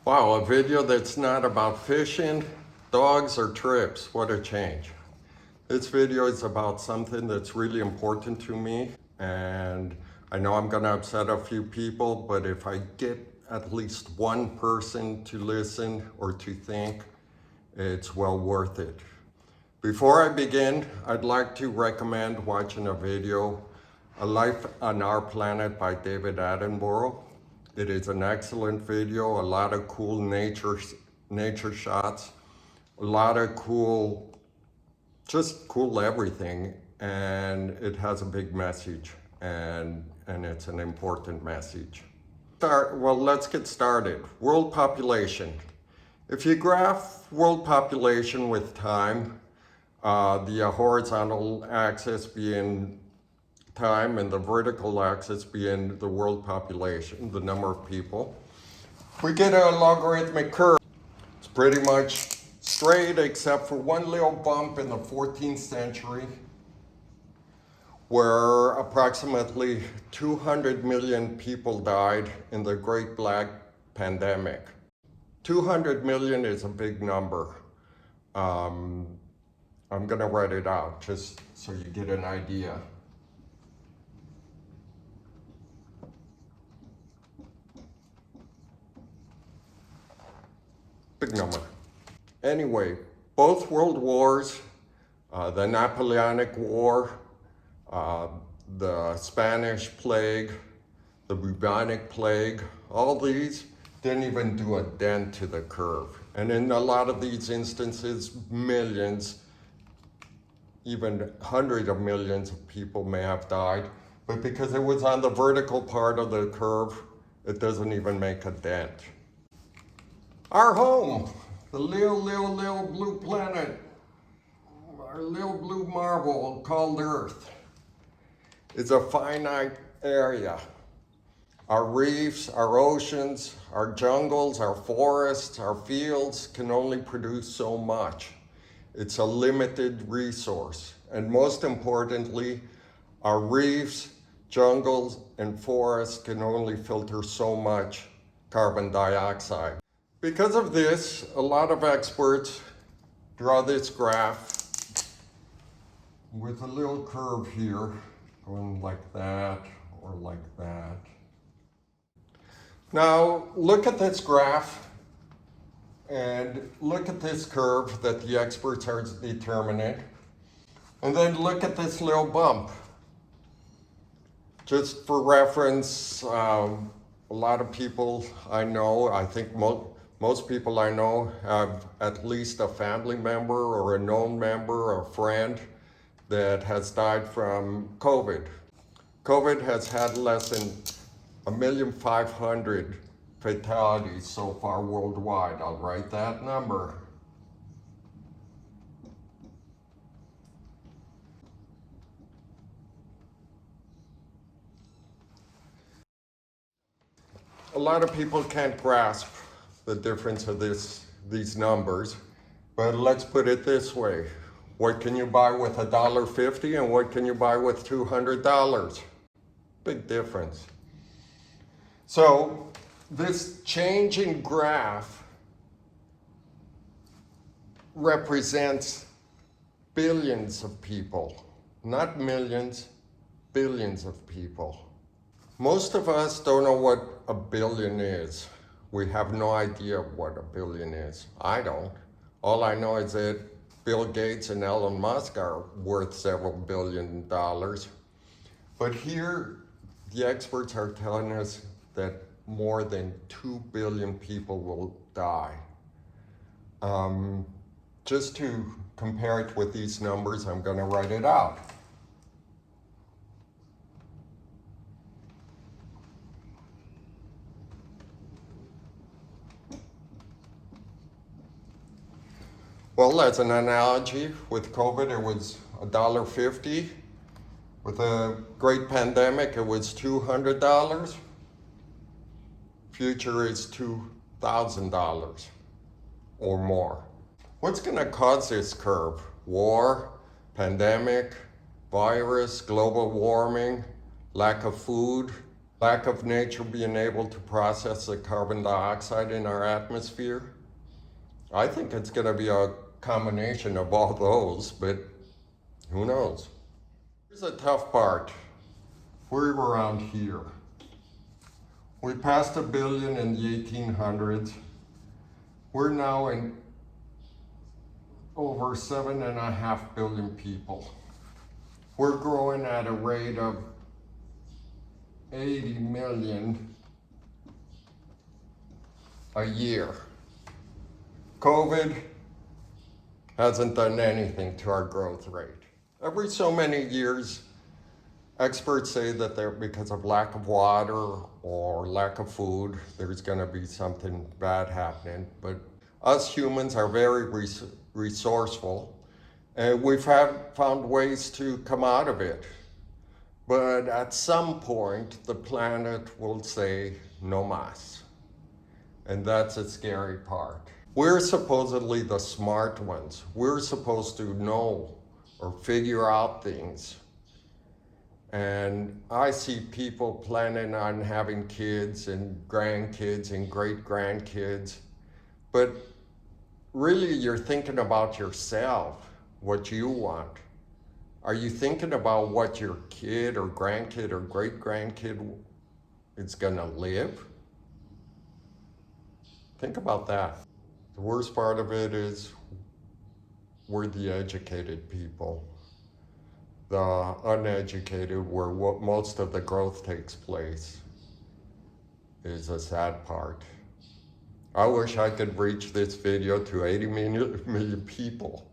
Wow, a video that's not about fishing, dogs, or trips. What a change. This video is about something that's really important to me, and I know I'm gonna upset a few people, but if I get at least one person to listen or to think, it's well worth it. Before I begin, I'd like to recommend watching a video, A Life on Our Planet by David Attenborough. It is an excellent video, a lot of cool nature shots, a lot of just cool everything, and it has a big message, and it's an important message. Well, let's get started. World population. If you graph world population with time, the horizontal axis being time and the vertical axis being the world population, the number of people, we get a logarithmic curve. It's pretty much straight except for one little bump in the 14th century where approximately 200 million people died in the Great Black Pandemic. 200 million is a big number. I'm gonna write it out just so you get an idea. Big number. Anyway, both world wars, the Napoleonic War, the Spanish plague, the bubonic plague, all these didn't even do a dent to the curve. And in a lot of these instances, millions, even hundreds of millions of people may have died, but because it was on the vertical part of the curve, it doesn't even make a dent. Our home, the little blue planet, our little blue marble called Earth, is a finite area. Our reefs, our oceans, our jungles, our forests, our fields can only produce so much. It's a limited resource. And most importantly, our reefs, jungles, and forests can only filter so much carbon dioxide. Because of this, a lot of experts draw this graph with a little curve here, going like that or like that. Now, look at this graph and look at this curve that the experts are determining, and then look at this little bump. Just for reference, a lot of people I know, I think most people I know have at least a family member or a known member or a friend that has died from COVID. COVID has had less than 1,500,000 fatalities so far worldwide. I'll write that number. A lot of people can't grasp the difference of these numbers, but let's put it this way. What can you buy with $1.50 and what can you buy with $200? Big difference. So this changing graph represents billions of people, not millions, billions of people. Most of us don't know what a billion is. We have no idea what a billion is. I don't. All I know is that Bill Gates and Elon Musk are worth several $billion. But here, the experts are telling us that more than 2 billion people will die. Just to compare it with these numbers, I'm gonna write it out. Well, as an analogy, with COVID, it was $1.50. With a great pandemic, it was $200. Future is $2,000 or more. What's gonna cause this curve? War, pandemic, virus, global warming, lack of food, Lack of nature being able to process the carbon dioxide in our atmosphere. I think it's going to be a combination of all those, but who knows? Here's the tough part. We're around here. We passed 1 billion in the 1800s. We're now in over 7.5 billion people. We're growing at a rate of 80 million a year. COVID hasn't done anything to our growth rate. Every so many years, experts say that because of lack of water or lack of food, there's going to be something bad happening. But us humans are very resourceful, and we've found ways to come out of it. But at some point, the planet will say no mas. And that's a scary part. We're supposedly the smart ones. We're supposed to know or figure out things. And I see people planning on having kids and grandkids and great-grandkids. But really, you're thinking about yourself, what you want. Are you thinking about what your kid or grandkid or great-grandkid is gonna live? Think about that. The worst part of it is we're the educated people. The uneducated, where most of the growth takes place, is a sad part. I wish I could reach this video to 80 million people.